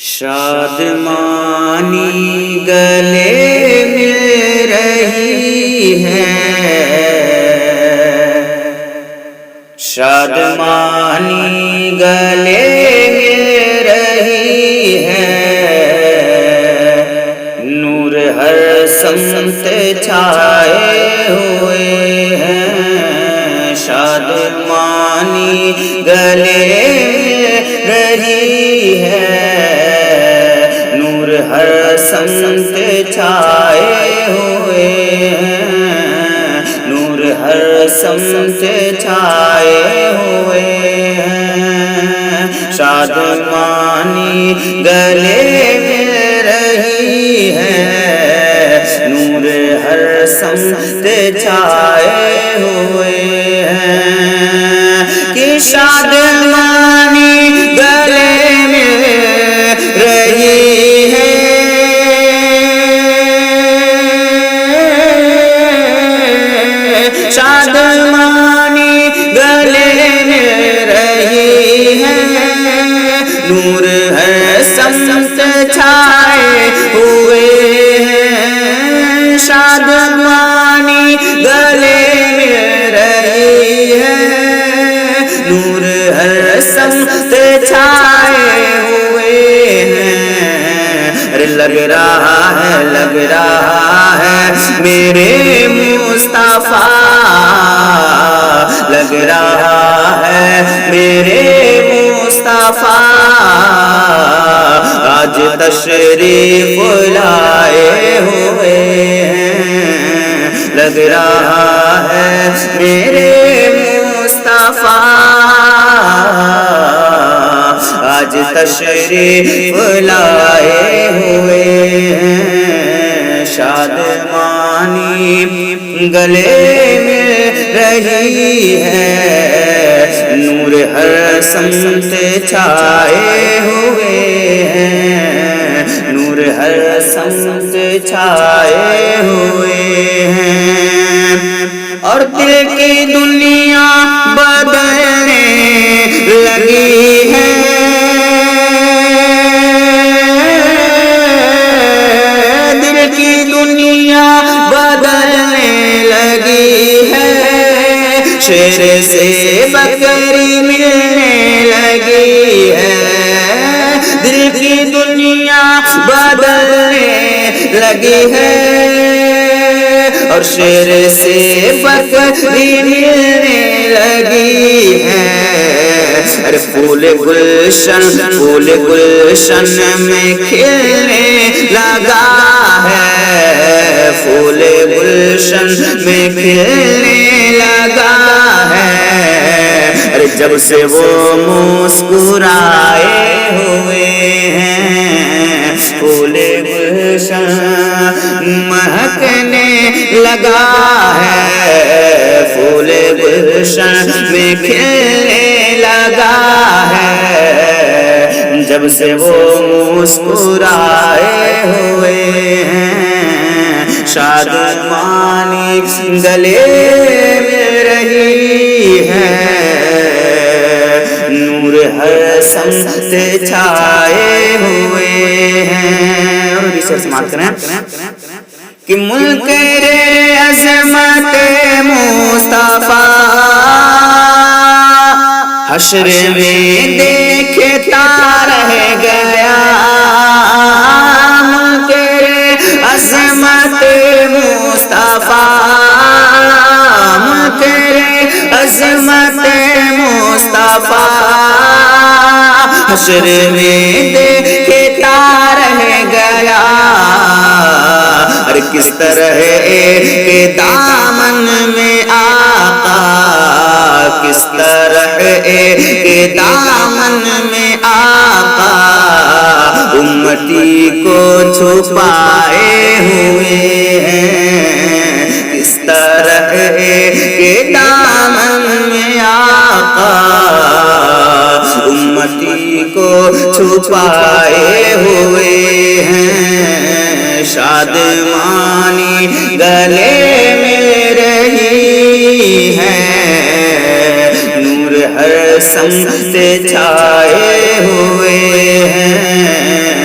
شادمانی گلے مل رہی ہے، شادمانی گلے مل رہی ہے، نور ہر سمت چھائے ہوئے ہیں، شادمانی گلے مل رہی ہے، نور ہر سمت چھائے ہوئے ہیں، نور ہر سمت چھائے ہوئے ہیں، شادمانی گلے مل رہی ہے، نور ہر سمت چھائے ہوئے ہیں، کہ شادمانی گلے مل رہی ہے، شادمانی گلے مل رہی ہے، نور ہر سمت چھائے ہوئے ہیں، شادمانی گلے مل رہی ہے، نور ہر سمت چھائے ہوئے ہیں، لگ رہا ہے میرے مصطفیٰ، لگ رہا ہے میرے مصطفیٰ، آج تشریف لائے ہوئے ہیں، لگ رہا ہے میرے مصطفیٰ، آج تشریف لائے ہوئے ہیں، شادمانی گلے مل رہی ہے، نور ہر سمت چھائے ہوئے ہیں، نور ہر سمت چھائے ہوئے ہیں، اور دل کی دنیا بدلنے لگی ہے، دل کی دنیا بدلنے لگی ہے، شیر سے بکری ملنے لگی ہے، دل کی دنیا بدلنے لگی ہے، اور شیر سے بکری ملنے لگی ہے، ارے پھول گلشن میں کھلنے لگا ہے، پھول گلشن میں کھلنے لگا ہے، ارے جب سے وہ مسکرائے ہوئے ہیں، پھول گلشن مہکنے لگا ہے، پھول گلشن میں کھلنے لگا ہے، جب سے وہ مسکرائے ہوئے ہیں، شادمانی گلے مل رہی ہے، نور ہر سمت چھائے ہوئے ہیں، اور بھی سماعت کریں کہ ملک عظمت مصطفیٰ حشر میں دیکھتا رہ گیا، ملک عظمت مصطفیٰ، ملک عظمت مصطفیٰ حشر میں دیکھتا رہ گیا، اور کس طرح کے دامن میں آقا، کس طرح کے دامن میں آقا امتی کو چھپائے ہوئے ہیں، کس طرح کے دامن میں آقا امتی کو چھپائے ہوئے ہیں، شادمانی گلے مل رہی ہے، نور ہر سمت چھائے ہوئے ہیں،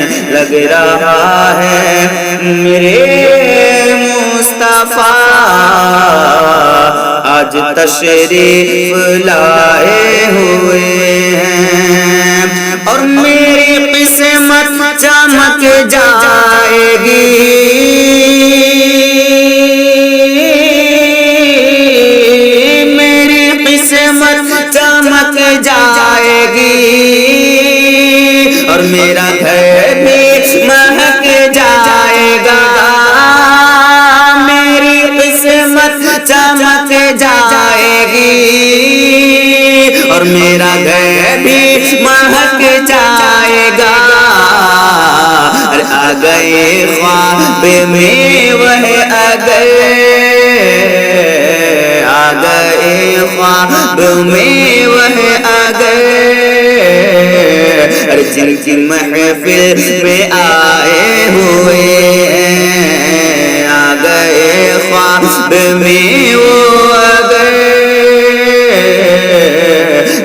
لگ رہا ہے میرے مصطفیٰ آج تشریف لائے ہوئے ہیں، اور میری قسمت چمک جائے گی، میری قسمت چمک جائے گی، اور میرا گھر بھی مہک جائے گا، میری قسمت چمک جائے گی، اور میرا گھر بھی مہک جائے گا، آ گئے خواب میں وہ اگر، آ گئے خواب میں وہ اگر، جن کی محفل میں آئے ہوئے ہیں، آ گئے خواب میں وہ اگر،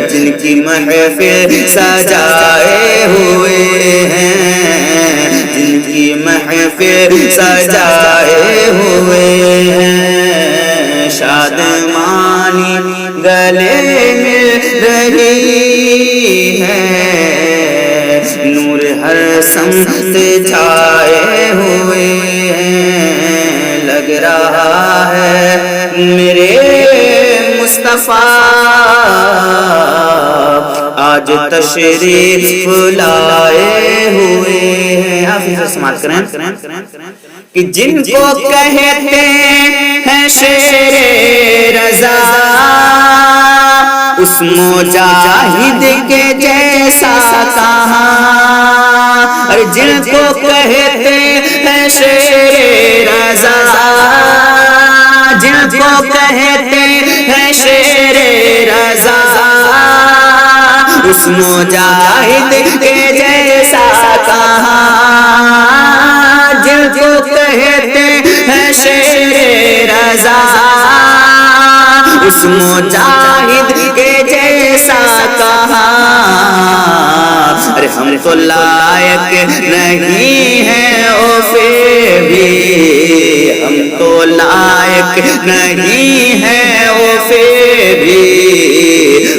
جن کی محفل سجائے ہوئے ہیں، جن کی محفل سجائے ہوئے ہیں، شادمانی گلے مل رہی ہے، نور ہر سمت چھائے ہوئے ہیں، لگ رہا ہے میرے مصطفیٰ آج تشریف لائے ہوئے ہیں۔ آپ اسے سماعت کریں کہ جن کو کہتے ہیں شیر رضا، اس مجاہد کے جیسا کہاں، اور جن کو کہتے ہیں شیر رضا، جن کو کہتے ہیں شیر رضا، اس مجاہد کے جیسا کہاں، جن کو کہتے ہیں شیر رضا، اس مجاہد کے جیسا کہاں، ارے ہم تو لائق نہیں ہیں اوفے بھی، ہم تو لائق نہیں ہیں اوفے بھی،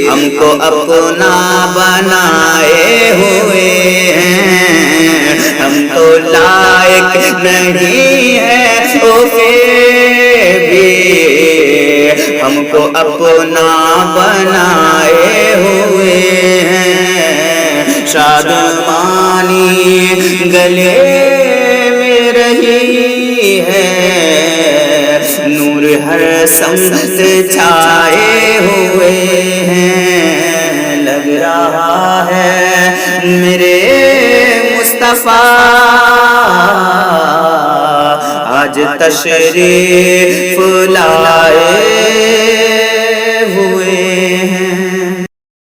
ہم کو اپنا بنائے ہوئے ہیں، ہم تو لائق نہیں ہیں اوفے بھی، ہم کو اپنا بنائے ہوئے ہیں، شادمانی گلے میں رہی ہے، نور ہر سمت چھائے ہوئے ہیں، لگ رہا ہے میرے مصطفیٰ آج تشریف لائے